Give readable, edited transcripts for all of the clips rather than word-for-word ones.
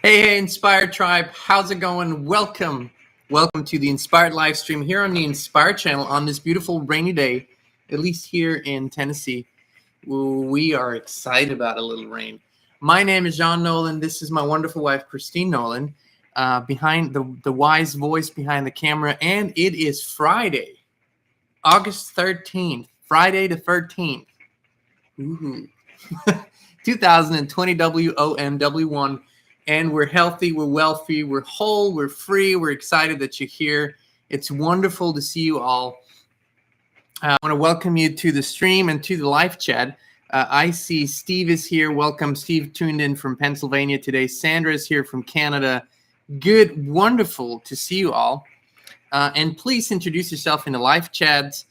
Hey, Inspired Tribe, how's it going? Welcome to the Inspired Livestream here on the Inspired channel on this beautiful rainy day, at least here in Tennessee. We are excited about a little rain. My name is Jean Nolan. This is my wonderful wife, Kristin Nolan, behind the wise voice behind the camera, and it is Friday, August 13th, Friday the 13th. Woohoo. 2020 WOMW1. And we're healthy, we're wealthy, we're whole, we're free. We're excited that you're here. It's wonderful to see you all. I want to welcome you to the stream and to the live chat. I see Steve is here. Welcome. Steve tuned in from Pennsylvania today. Sandra is here from Canada. Good, wonderful to see you all. And please introduce yourself in the live chat,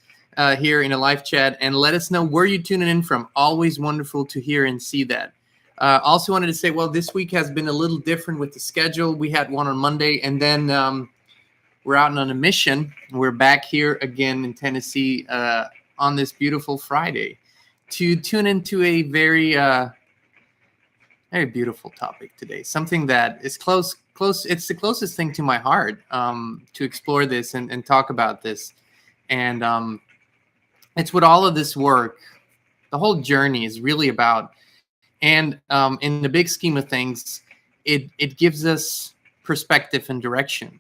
here in a live chat, and let us know where you're tuning in from. Always wonderful to hear and see that. Also wanted to say, well, this week has been a little different with the schedule. We had one on Monday, and then we're out on a mission. We're back here again in Tennessee on this beautiful Friday to tune into a very beautiful topic today. Something that is close. It's the closest thing to my heart to explore this and talk about this. And it's what all of this work, the whole journey is really about. And in the big scheme of things, it gives us perspective and direction.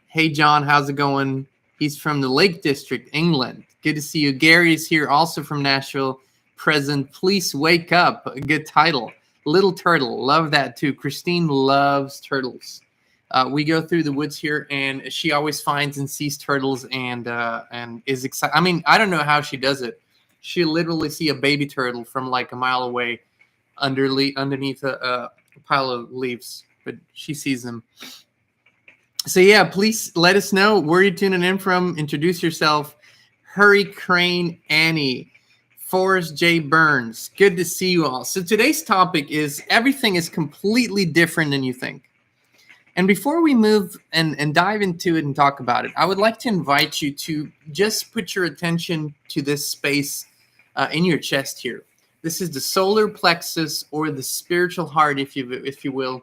Hey, John, how's it going? He's from the Lake District, England. Good to see you. Gary is here, also from Nashville, present. Please wake up. A good title. Little Turtle. Love that, too. Christine loves turtles. We go through the woods here, and she always finds and sees turtles and is excited. I mean, I don't know how she does it. She literally see a baby turtle from like a mile away underneath a pile of leaves, but she sees them. So yeah, please let us know where you're tuning in from. Introduce yourself. Hurricane Annie, Forrest J. Burns. Good to see you all. So today's topic is everything is completely different than you think. And before we move and dive into it and talk about it, I would like to invite you to just put your attention to this space in your chest here. This is the solar plexus, or the spiritual heart, if you will.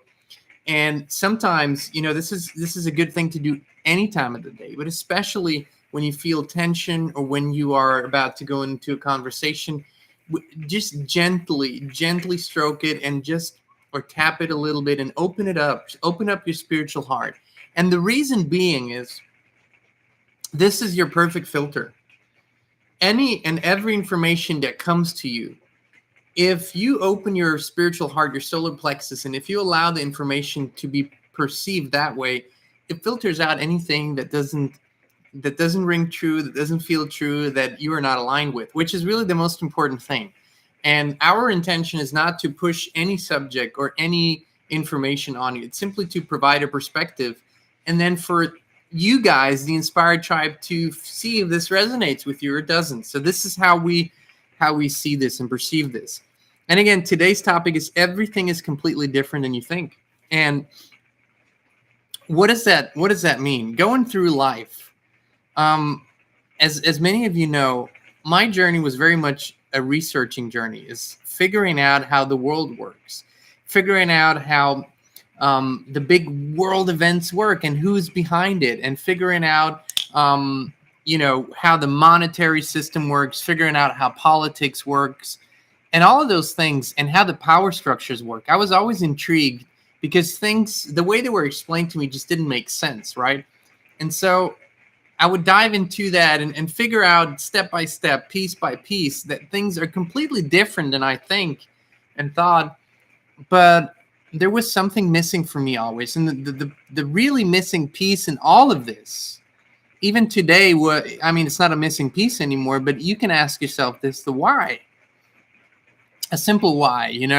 And sometimes, you know, this is a good thing to do any time of the day, but especially when you feel tension or when you are about to go into a conversation, just gently stroke it and or tap it a little bit and open it up. Open up your spiritual heart. And the reason being is this is your perfect filter. Any and every information that comes to you, if you open your spiritual heart, your solar plexus, and if you allow the information to be perceived that way, it filters out anything that doesn't ring true, that doesn't feel true, that you are not aligned with, which is really the most important thing. And our intention is not to push any subject or any information on you. It's simply to provide a perspective. And then for you guys, the Inspired Tribe, to see if this resonates with you or doesn't. So this is how we see this and perceive this. And again, today's topic is everything is completely different than you think. And what does that mean? Going through life, as many of you know, my journey was very much a researching journey, is figuring out how the world works, figuring out how the big world events work and who's behind it, and figuring out, how the monetary system works, figuring out how politics works, and all of those things, and how the power structures work. I was always intrigued because the way they were explained to me just didn't make sense, right? And so I would dive into that and figure out step by step, piece by piece, that things are completely different than I think and thought. But there was something missing for me always. And the really missing piece in all of this, even today, it's not a missing piece anymore, but you can ask yourself this, the why. A simple why, in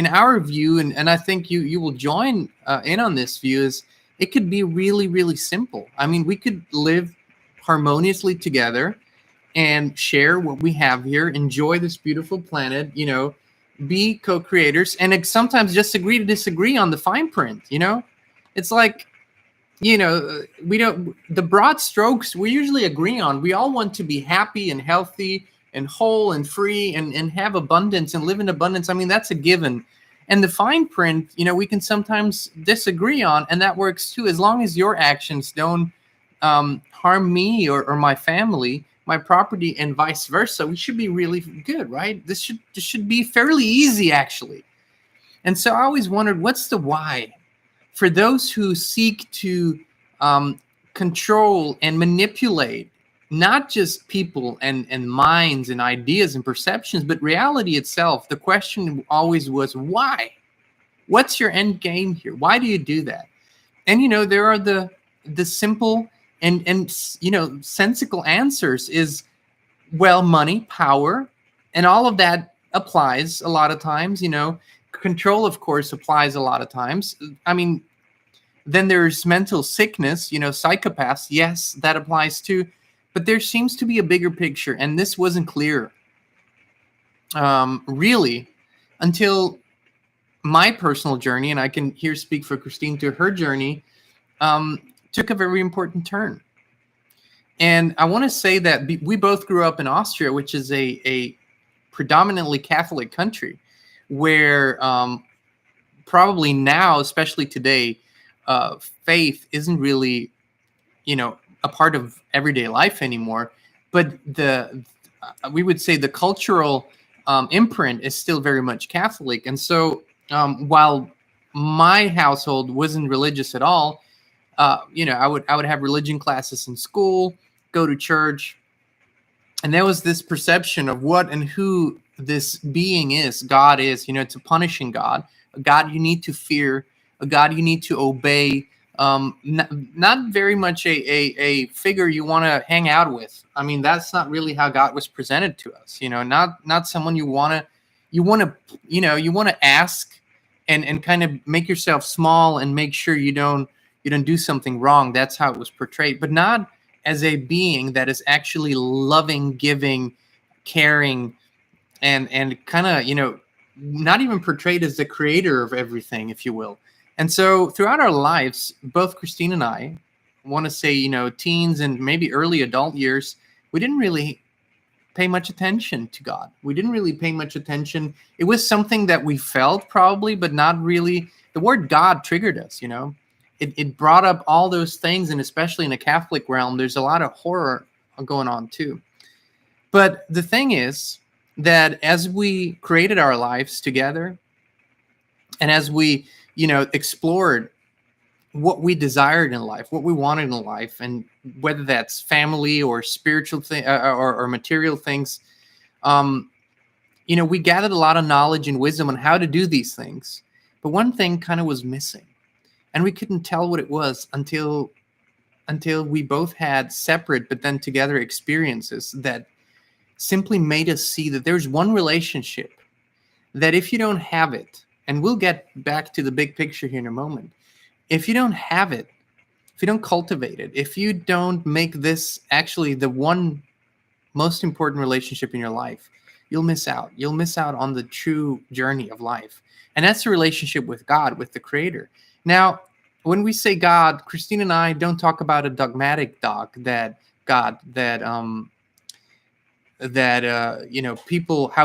our view, and I think you will join in on this view, is it could be really, really simple. I mean, we could live harmoniously together and share what we have here, enjoy this beautiful planet, be co-creators, and sometimes just agree to disagree on the fine print, It's like, the broad strokes we usually agree on. We all want to be happy and healthy and whole and free and have abundance and live in abundance. I mean, that's a given. And the fine print, we can sometimes disagree on, and that works too, as long as your actions don't harm me or my family, my property, and vice versa. We should be really good, right? This should be fairly easy, actually. And so I always wondered, what's the why for those who seek to control and manipulate not just people and minds and ideas and perceptions, but reality itself? The question always was, why? What's your end game here? Why do you do that? And there are the simple and sensical answers is, well, money, power, and all of that applies a lot of times. Control, of course, applies a lot of times. I mean, then there's mental sickness, psychopaths. Yes, that applies too. But there seems to be a bigger picture, and this wasn't clear, really, until my personal journey, and I can here speak for Kristin, to her journey, took a very important turn. And I want to say that we both grew up in Austria, which is a predominantly Catholic country, where probably now, especially today, faith isn't really, a part of everyday life anymore. But we would say the cultural imprint is still very much Catholic. And so while my household wasn't religious at all, I would have religion classes in school, go to church, and there was this perception of what and who this being is. God is, it's a punishing God, a God you need to fear, a God you need to obey. Not very much a figure you want to hang out with. I mean, that's not really how God was presented to us. Not someone you want to ask and kind of make yourself small and make sure you don't do something wrong. That's how it was portrayed, but not as a being that is actually loving, giving, caring, and kind of, not even portrayed as the creator of everything, if you will. And so throughout our lives, both Kristin and I want to say, teens and maybe early adult years, we didn't really pay much attention to God. We didn't really pay much attention. It was something that we felt probably, but not really. The word God triggered us, It brought up all those things, and especially in the Catholic realm, there's a lot of horror going on too. But the thing is that as we created our lives together, and as we, explored what we desired in life, what we wanted in life, and whether that's family or spiritual thing or material things, we gathered a lot of knowledge and wisdom on how to do these things. But one thing kind of was missing. And we couldn't tell what it was until we both had separate but then together experiences that simply made us see that there's one relationship that if you don't have it, and we'll get back to the big picture here in a moment, if you don't have it, if you don't cultivate it, if you don't make this actually the one most important relationship in your life, you'll miss out. You'll miss out on the true journey of life. And that's the relationship with God, with the Creator. Now, when we say God, Kristin and I don't talk about a dogmatic how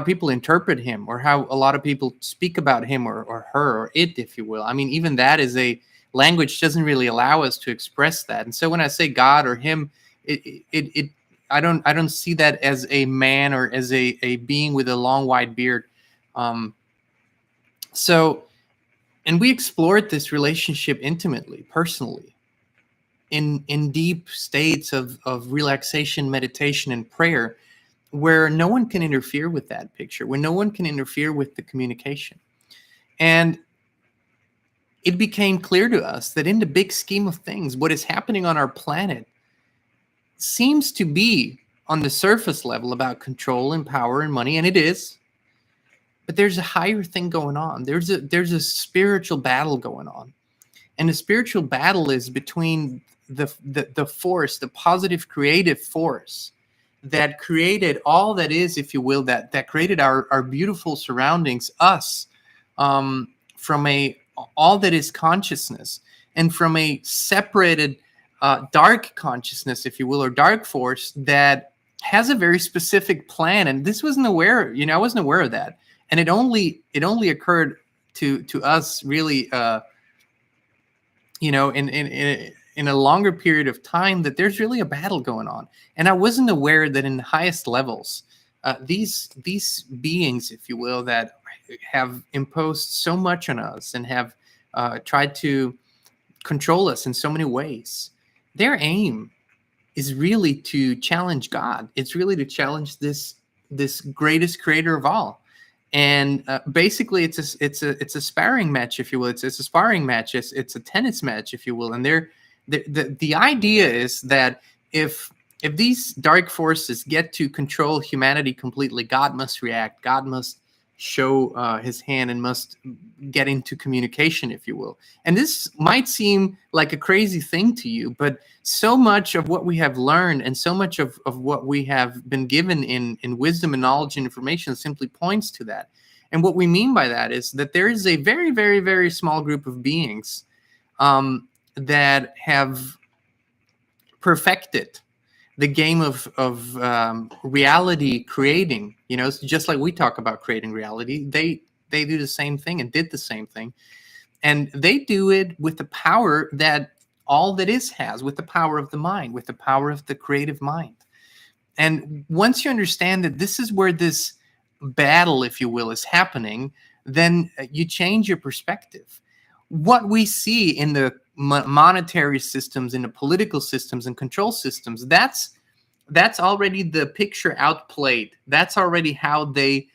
people interpret him, or how a lot of people speak about him or her or it, if you will. I mean, even that is a language doesn't really allow us to express that. And so when I say God or him, I don't see that as a man or as a being with a long white beard. And we explored this relationship intimately, personally, in deep states of relaxation, meditation, and prayer, where no one can interfere with that picture, where no one can interfere with the communication. And it became clear to us that in the big scheme of things, what is happening on our planet seems to be on the surface level about control and power and money, and it is. But there's a higher thing going on. There's a spiritual battle going on. And the spiritual battle is between the force, the positive creative force that created all that is, if you will, that created our beautiful surroundings, us, from all that is consciousness, and from a separated dark consciousness, if you will, or dark force that has a very specific plan. And this wasn't aware, I wasn't aware of that. And it only occurred to us really, in a longer period of time, that there's really a battle going on. And I wasn't aware that in the highest levels, these beings, if you will, that have imposed so much on us and have tried to control us in so many ways, their aim is really to challenge God. It's really to challenge this greatest creator of all. And basically, it's a sparring match, if you will. It's a sparring match. It's a tennis match, if you will. And the idea is that if these dark forces get to control humanity completely, God must react. God must show his hand and must get into communication, if you will. And this might seem like a crazy thing to you, but so much of what we have learned and so much of what we have been given in wisdom and knowledge and information simply points to that. And what we mean by that is that there is a very, very, very small group of beings that have perfected the game of reality creating. Just like we talk about creating reality, they do the same thing and did the same thing. And they do it with the power that all that is has, with the power of the mind, with the power of the creative mind. And once you understand that this is where this battle, if you will, is happening, then you change your perspective. What we see in the monetary systems, in the political systems and control systems, that's already the picture outplayed. That's already how they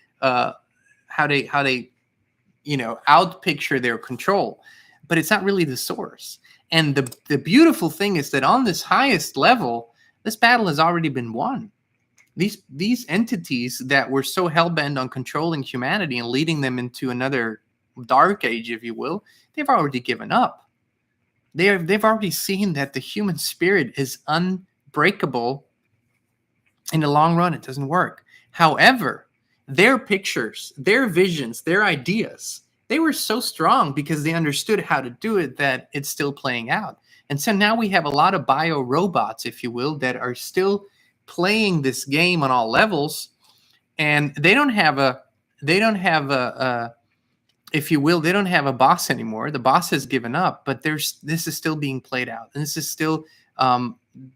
outpicture their control. But it's not really the source. And the beautiful thing is that on this highest level, this battle has already been won. These entities that were so hell-bent on controlling humanity and leading them into another dark age, if you will, they've already given up. They've already seen that the human spirit is unbreakable. In the long run, it doesn't work. However, their pictures, their visions, their ideas, they were so strong because they understood how to do it that it's still playing out. And so now we have a lot of bio robots, if you will, that are still playing this game on all levels. And they don't have a if you will, they don't have a boss anymore. The boss has given up, but this is still being played out. And this is still,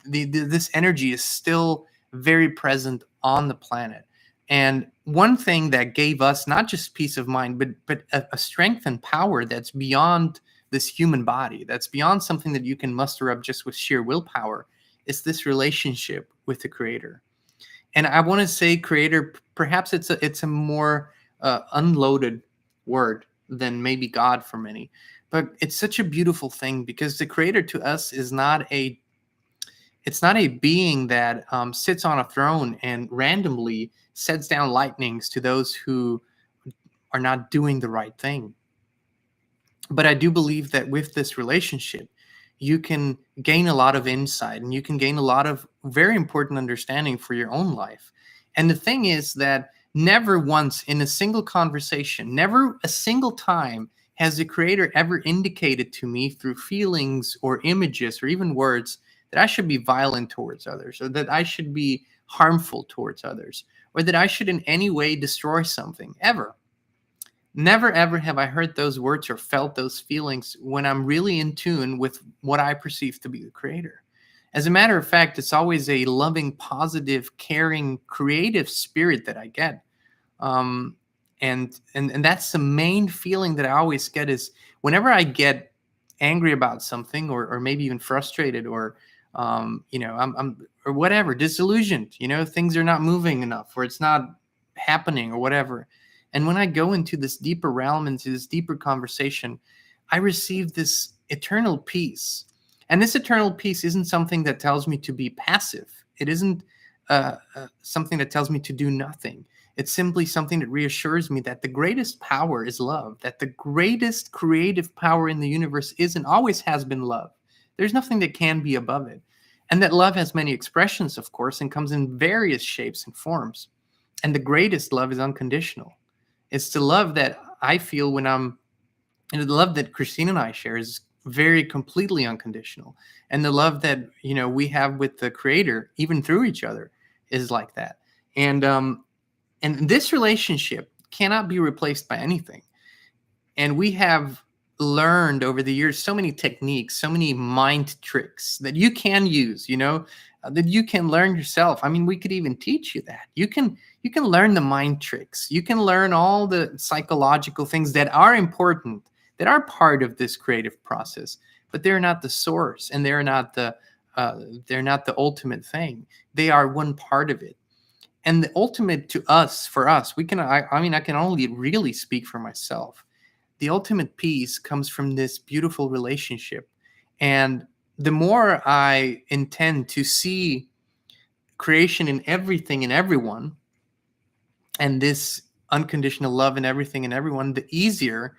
this energy is still very present on the planet. And one thing that gave us not just peace of mind, but a strength and power that's beyond this human body, that's beyond something that you can muster up just with sheer willpower, is this relationship with the Creator. And I want to say Creator, perhaps it's a more unloaded word than maybe God for many, but it's such a beautiful thing because the Creator to us is not a being that sits on a throne and randomly sets down lightnings to those who are not doing the right thing. But I do believe that with this relationship, you can gain a lot of insight and you can gain a lot of very important understanding for your own life. And the thing is that never once in a single conversation, never a single time has the Creator ever indicated to me through feelings or images or even words that I should be violent towards others, or that I should be harmful towards others, or that I should in any way destroy something, ever. Never, ever have I heard those words or felt those feelings when I'm really in tune with what I perceive to be the Creator. As a matter of fact, it's always a loving, positive, caring, creative spirit that I get. And that's the main feeling that I always get is whenever I get angry about something or maybe even frustrated or I'm or whatever, disillusioned, things are not moving enough or it's not happening or whatever. And when I go into this deeper realm, into this deeper conversation, I receive this eternal peace. And this eternal peace isn't something that tells me to be passive. It isn't something that tells me to do nothing. It's simply something that reassures me that the greatest power is love, that the greatest creative power in the universe is and always has been love. There's nothing that can be above it. And that love has many expressions, of course, and comes in various shapes and forms. And the greatest love is unconditional. It's the love that I feel and the love that Kristin and I share is very completely unconditional. And the love that, we have with the Creator, even through each other, is like that. And this relationship cannot be replaced by anything. And we have learned over the years so many techniques, so many mind tricks that you can use, that you can learn yourself. I mean, we could even teach you that. You can learn the mind tricks. You can learn all the psychological things that are important, that are part of this creative process, but they're not the source, and they're not the ultimate thing. They are one part of it. And the ultimate to us, for us, I mean, I can only really speak for myself. The ultimate peace comes from this beautiful relationship. And the more I intend to see creation in everything and everyone, and this unconditional love in everything and everyone, the easier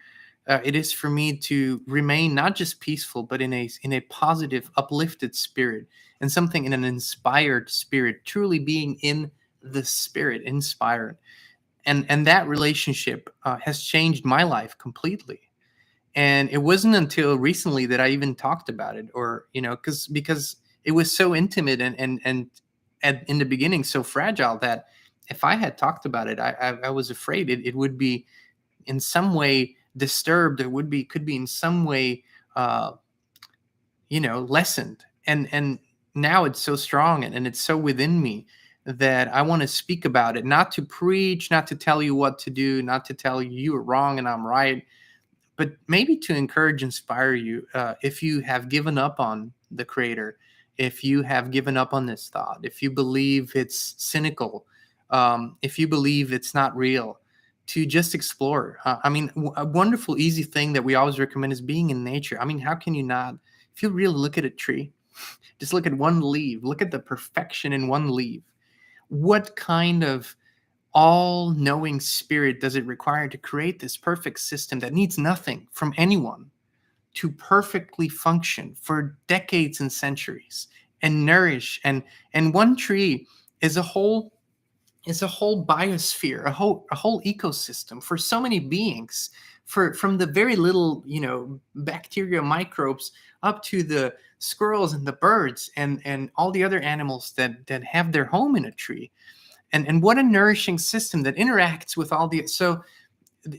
it is for me to remain not just peaceful, but in a positive, uplifted spirit, and something in an inspired spirit, truly being in the spirit, inspired. And that relationship has changed my life completely. And it wasn't until recently that I even talked about it, or because it was so intimate, and in the beginning so fragile, that if I had talked about it, I was afraid it would be in some way disturbed. It could be in some way uh, lessened. And now it's so strong, and it's so within me that I want to speak about it, not to preach, not to tell you what to do, not to tell you you are wrong and I'm right, but maybe to encourage, inspire you. If you have given up on the creator, if you have given up on this thought, if you believe it's cynical, if you believe it's not real, to just explore. I mean, a wonderful, easy thing that we always recommend is being in nature. I mean, how can you not? If you really look at a tree, just look at one leaf, look at the perfection in one leaf. What kind of all-knowing spirit does it require to create this perfect system that needs nothing from anyone to perfectly function for decades and centuries and nourish? And one tree is a whole biosphere, a whole ecosystem for so many beings, from the very little bacteria, microbes, up to the squirrels and the birds and all the other animals that have their home in a tree. And what a nourishing system that interacts with all the. So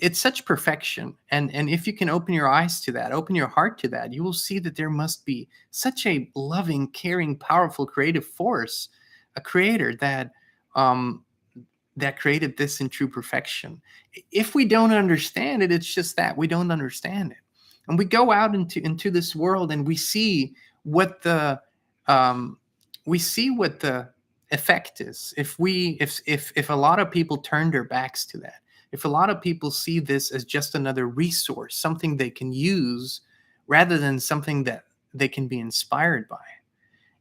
it's such perfection. And if you can open your eyes to that, open your heart to that, you will see that there must be such a loving, caring, powerful, creative force, a creator um that created this in true perfection. If we don't understand it, it's just that we don't understand it. And we go out into this world, and we see what the um, effect is. If a lot of people turn their backs to that, if a lot of people see this as just another resource, something they can use, rather than something that they can be inspired by.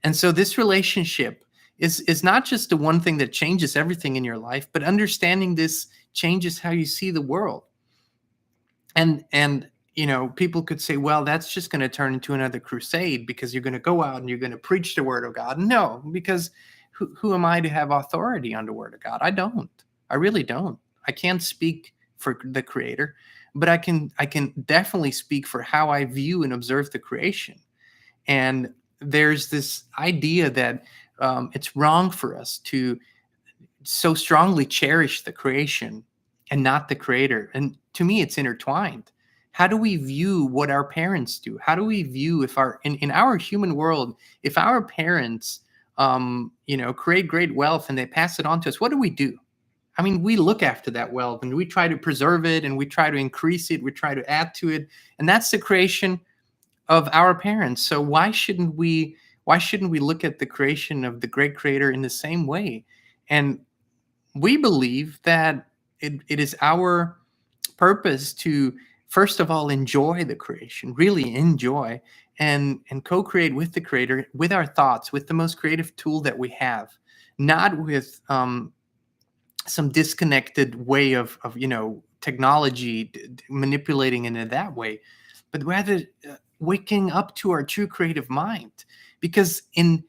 And so this relationship is not just the one thing that changes everything in your life, but understanding this changes how you see the world. And people could say, well, that's just going to turn into another crusade, because you're going to go out and you're going to preach the word of God. No, because who am I to have authority on the word of God? I don't. I really don't. I can't speak for the creator, but I can definitely speak for how I view and observe the creation. And there's this idea that it's wrong for us to so strongly cherish the creation and not the creator. And to me, it's intertwined. How do we view what our parents do? How do we view, if in our human world, if our parents create great wealth and they pass it on to us, what do we do? I mean, we look after that wealth, and we try to preserve it, and we try to increase it, we try to add to it. And that's the creation of our parents. So why shouldn't we look at the creation of the great creator in the same way? And we believe that it is our purpose to, first of all, enjoy the creation, really enjoy, and co-create with the creator, with our thoughts, with the most creative tool that we have, not with some disconnected way of technology manipulating it in that way, but rather waking up to our true creative mind. Because in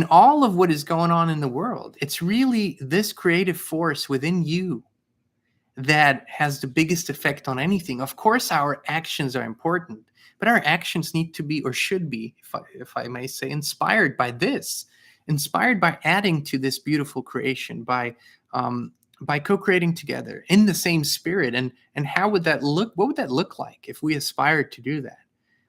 all of what is going on in the world, it's really this creative force within you that has the biggest effect on anything. Of course, our actions are important, but our actions need to be, or should be, if I may say, inspired by this, inspired by adding to this beautiful creation, by by co-creating together in the same spirit. And how would that look? What would that look like if we aspired to do that?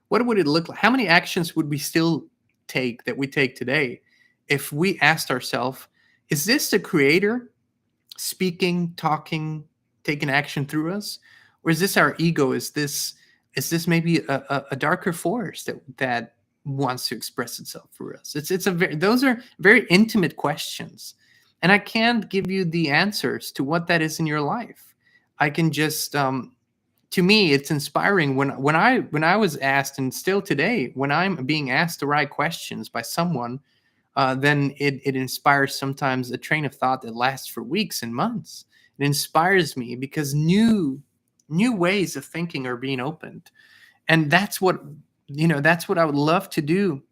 What would it look like? How many actions would we still take that we take today if we asked ourselves, is this the creator speaking, talking, taking action through us? Or is this our ego? Is this maybe a darker force that wants to express itself through us? Those are very intimate questions. And I can't give you the answers to what that is in your life. I can just to me, it's inspiring when I was asked, and still today, when I'm being asked the right questions by someone, then it inspires sometimes a train of thought that lasts for weeks and months. It inspires me because new ways of thinking are being opened, and that's what I would love to do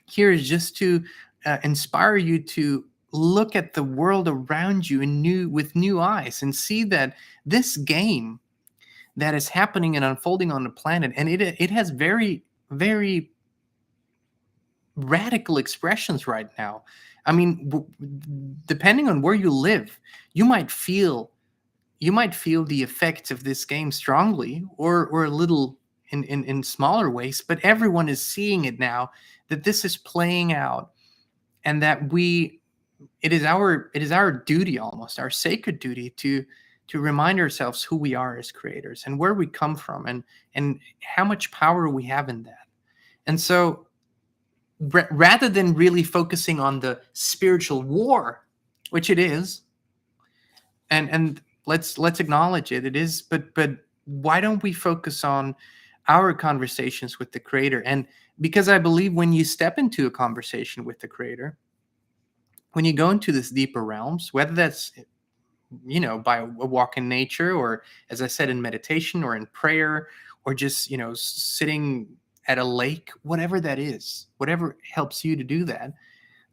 here, is just to inspire you to look at the world around you with new eyes, and see that this game that is happening and unfolding on the planet, and it has very, very radical expressions right now. I mean, depending on where you live, you might feel the effects of this game strongly, or a little in smaller ways, but everyone is seeing it now, that this is playing out, and that it is our duty, almost our sacred duty, to remind ourselves who we are as creators, and where we come from, and how much power we have in that. And so rather than really focusing on the spiritual war, which it is, and let's acknowledge it is, but why don't we focus on our conversations with the creator? And because I believe when you step into a conversation with the creator, when you go into this deeper realms, whether that's by a walk in nature, or, as I said, in meditation, or in prayer, or just sitting at a lake, whatever that is, whatever helps you to do that,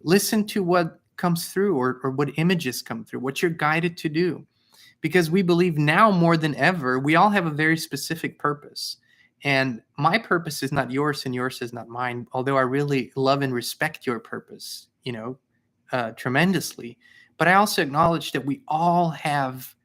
listen to what comes through, or what images come through, what you're guided to do. Because we believe now more than ever, we all have a very specific purpose. And my purpose is not yours, and yours is not mine, although I really love and respect your purpose, tremendously. But I also acknowledge that we all have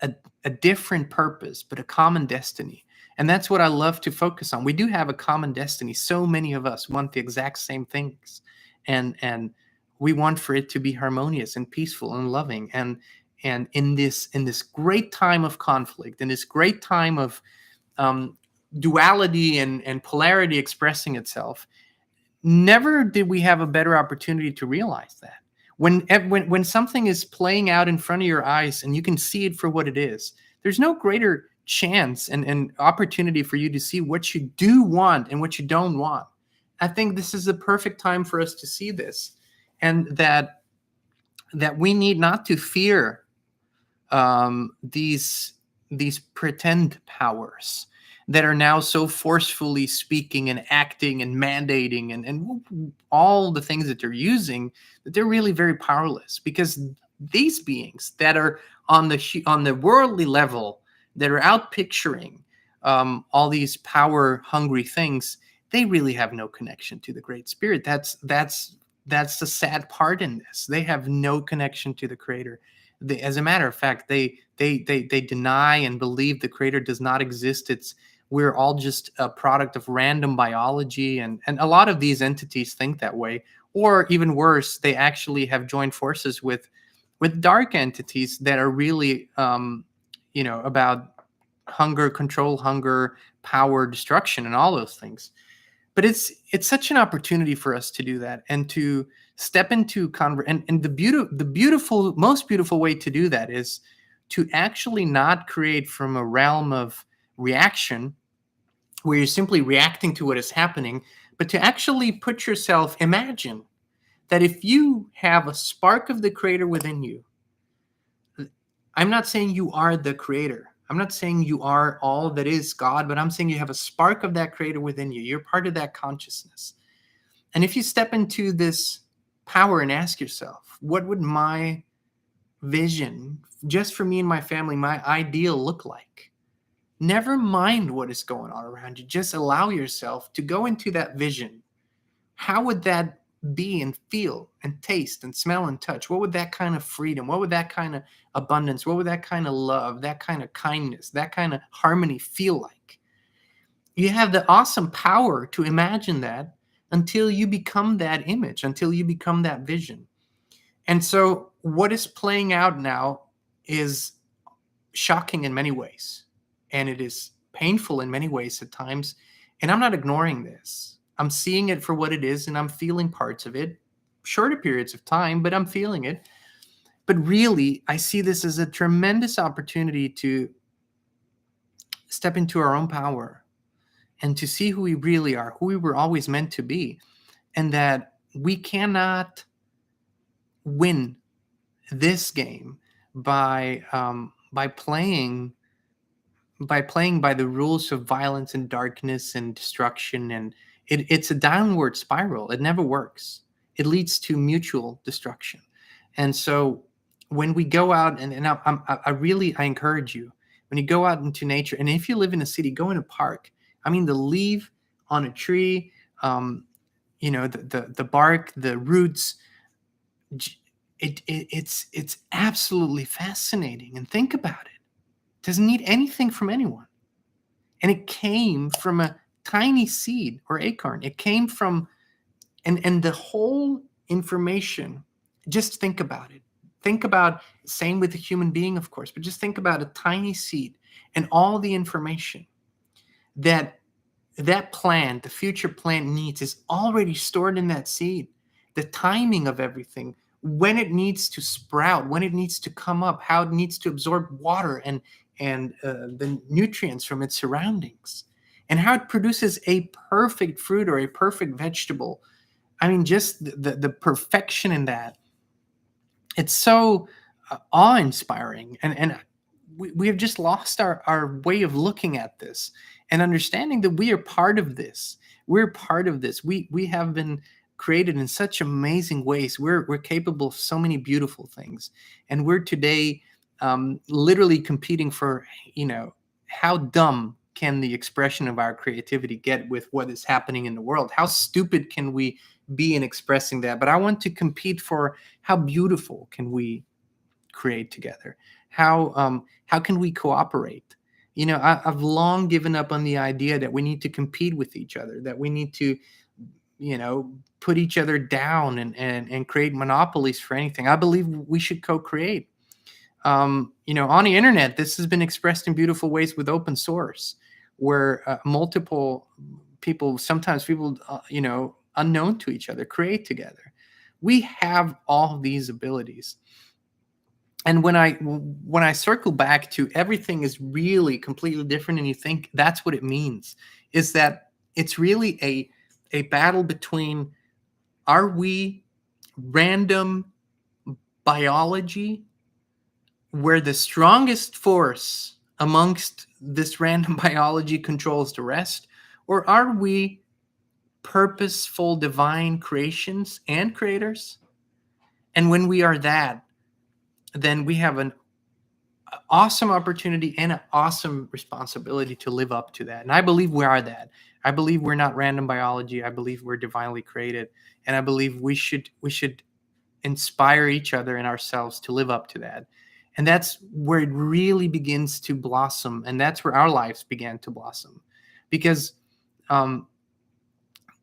a different purpose, but a common destiny. And that's what I love to focus on. We do have a common destiny. So many of us want the exact same things. And we want for it to be harmonious and peaceful and loving. And in this great time of conflict, in this great time of duality and polarity expressing itself, never did we have a better opportunity to realize that. When something is playing out in front of your eyes and you can see it for what it is, there's no greater chance and opportunity for you to see what you do want and what you don't want. I think this is the perfect time for us to see this, and that we need not to fear these pretend powers that are now so forcefully speaking and acting and mandating and all the things that they're using, that they're really very powerless. Because these beings that are on the worldly level, that are out picturing all these power hungry things, they really have no connection to the Great Spirit. That's the sad part in this. They have no connection to the Creator. As a matter of fact, they deny and believe the Creator does not exist. We're all just a product of random biology, and a lot of these entities think that way. Or even worse, they actually have joined forces with dark entities that are really about hunger, control, hunger, power, destruction, and all those things. But it's such an opportunity for us to do that, and to step into and the most beautiful way to do that is to actually not create from a realm of reaction, where you're simply reacting to what is happening, but to actually put yourself, imagine that if you have a spark of the Creator within you. I'm not saying you are the Creator. I'm not saying you are all that is God, but I'm saying you have a spark of that Creator within you. You're part of that consciousness. And if you step into this power and ask yourself, what would my vision, just for me and my family, my ideal look like? Never mind what is going on around you. Just allow yourself to go into that vision. How would that be and feel and taste and smell and touch? What would that kind of freedom, what would that kind of abundance, what would that kind of love, that kind of kindness, that kind of harmony feel like? You have the awesome power to imagine that until you become that image, until you become that vision. And so what is playing out now is shocking in many ways, and it is painful in many ways at times. And I'm not ignoring this. I'm seeing it for what it is, and I'm feeling parts of it, shorter periods of time, but I'm feeling it. But really, I see this as a tremendous opportunity to step into our own power and to see who we really are, who we were always meant to be, and that we cannot win this game by playing by the rules of violence and darkness and destruction. And it's a downward spiral. It never works. It leads to mutual destruction. And so when we go out, and I encourage you, when you go out into nature, and if you live in a city, go in a park. I mean, the leaf on a tree, the bark, the roots, it's absolutely fascinating. And think about it. It doesn't need anything from anyone. And it came from a tiny seed or acorn. It came from, and the whole information, just think about it. Think about, same with the human being, of course, but just think about a tiny seed and all the information that plant, the future plant needs, is already stored in that seed. The timing of everything, when it needs to sprout, when it needs to come up, how it needs to absorb water and the nutrients from its surroundings, and how it produces a perfect fruit or a perfect vegetable. I mean, just the perfection in that. It's so awe-inspiring. And we have just lost our way of looking at this and understanding that we are part of this. We're part of this. We have been created in such amazing ways. We're capable of so many beautiful things. And we're today literally competing for, how dumb can the expression of our creativity get with what is happening in the world? How stupid can we be in expressing that? But I want to compete for how beautiful can we create together? How can we cooperate? I've long given up on the idea that we need to compete with each other, that we need to, put each other down and create monopolies for anything. I believe we should co-create. On the internet, this has been expressed in beautiful ways with open source, where multiple people, sometimes people, unknown to each other, create together. We have all these abilities. And when I circle back to everything is really completely different, and you think that's what it means, is that it's really a battle between, are we random biology, where the strongest force amongst this random biology controls the rest, or are we purposeful divine creations and creators? And when we are that, then we have an awesome opportunity and an awesome responsibility to live up to that. And I believe we are that. I believe we're not random biology. I believe we're divinely created. And I believe we should inspire each other and ourselves to live up to that. And that's where it really begins to blossom. And that's where our lives began to blossom. Because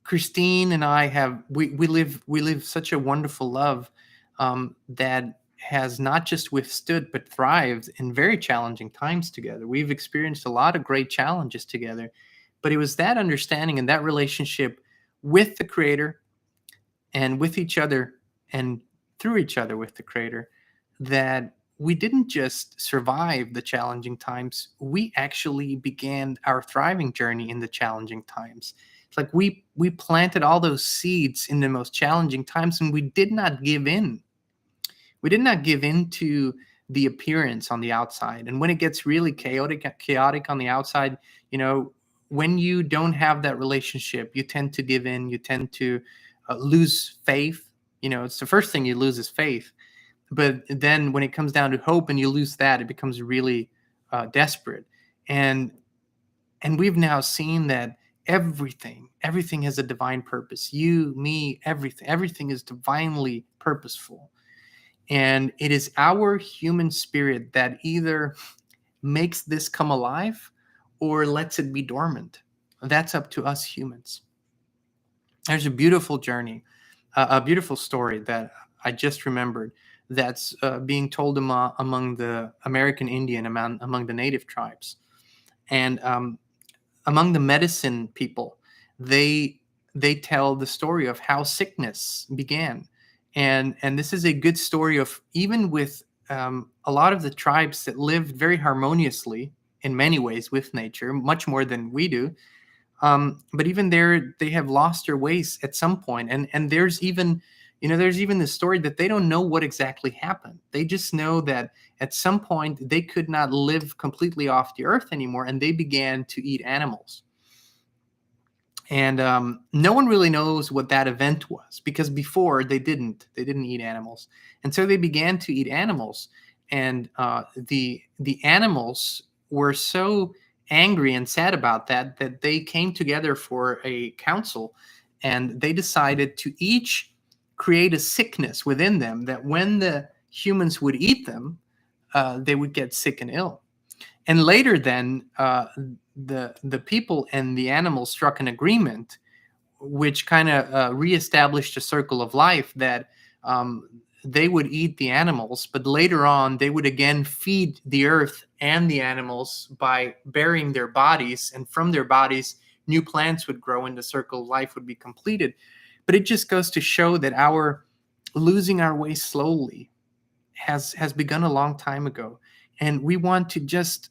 Christine and I we live such a wonderful love that has not just withstood but thrived in very challenging times together. We've experienced a lot of great challenges together, but it was that understanding and that relationship with the Creator and with each other and through each other with the Creator that we didn't just survive the challenging times. We actually began our thriving journey in the challenging times. It's like we planted all those seeds in the most challenging times, and we did not give in. We did not give in to the appearance on the outside. And when it gets really chaotic on the outside, when you don't have that relationship, you tend to give in. You tend to lose faith. It's the first thing you lose is faith. But then when it comes down to hope and you lose that, it becomes really desperate. And we've now seen that Everything has a divine purpose. You, me, everything is divinely purposeful. And it is our human spirit that either makes this come alive or lets it be dormant. That's up to us humans. There's a beautiful journey, a beautiful story that I just remembered that's being told among the American Indian, among the native tribes. And among the medicine people, they tell the story of how sickness began. And this is a good story of, even with a lot of the tribes that lived very harmoniously in many ways with nature, much more than we do. But even there, they have lost their ways at some point. And there's even, there's even the story that they don't know what exactly happened. They just know that at some point they could not live completely off the earth anymore, and they began to eat animals. And no one really knows what that event was, because before they didn't eat animals, and so they began to eat animals. And the animals were so angry and sad about that they came together for a council, and they decided to each create a sickness within them, that when the humans would eat them, they would get sick and ill. And later, then the people and the animals struck an agreement, which kind of reestablished a circle of life, that they would eat the animals, but later on they would again feed the earth and the animals by burying their bodies, and from their bodies new plants would grow and the circle of life would be completed. But it just goes to show that our losing our way slowly has begun a long time ago, and we want to just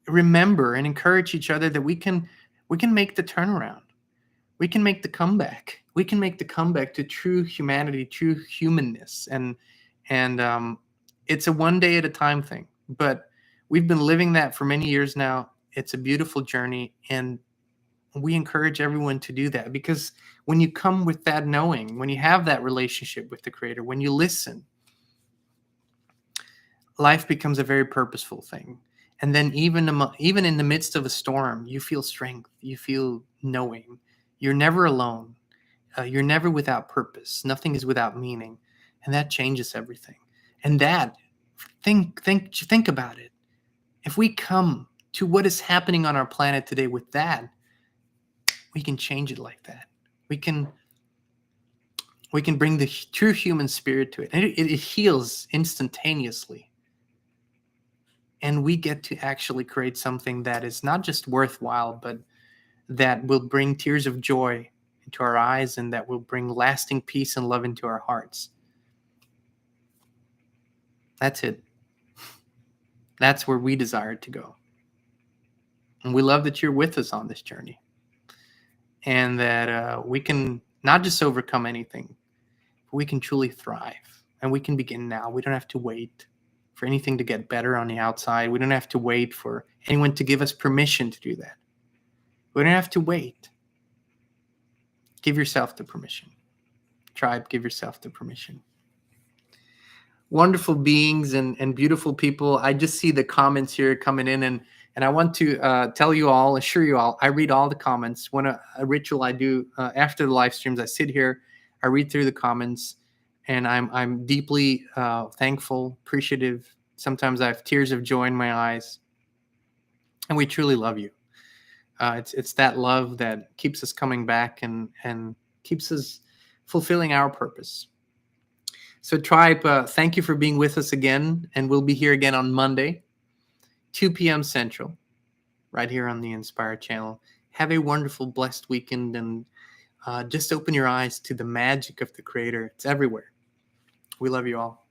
remember and encourage each other that we can make the turnaround. We can make the comeback. We can make the comeback to true humanity, true humanness. And it's a one day at a time thing, but we've been living that for many years now. It's a beautiful journey, and we encourage everyone to do that, because when you come with that knowing, when you have that relationship with the Creator, when you listen, life becomes a very purposeful thing. And then even in the midst of a storm, you feel strength, you feel knowing. You're never alone. You're never without purpose. Nothing is without meaning. And that changes everything. And that, think about it. If we come to what is happening on our planet today with that, we can change it like that. We can bring the true human spirit to it. And it heals instantaneously. And we get to actually create something that is not just worthwhile, but that will bring tears of joy into our eyes, and that will bring lasting peace and love into our hearts. That's it. That's where we desire to go. And we love that you're with us on this journey, and that we can not just overcome anything, but we can truly thrive, and we can begin now. We don't have to wait for anything to get better on the outside. We don't have to wait for anyone to give us permission to do that. We don't have to wait. Give yourself the permission. Tribe, give yourself the permission. Wonderful beings and beautiful people. I just see the comments here coming in, and I want to tell you all, assure you all, I read all the comments. When a ritual I do after the live streams, I sit here, I read through the comments, and I'm deeply thankful, appreciative. Sometimes I have tears of joy in my eyes, and we truly love you. It's that love that keeps us coming back and keeps us fulfilling our purpose. So Tribe, thank you for being with us again, and we'll be here again on Monday, 2 p.m. Central, right here on the Inspired channel. Have a wonderful, blessed weekend, and just open your eyes to the magic of the Creator. It's everywhere. We love you all.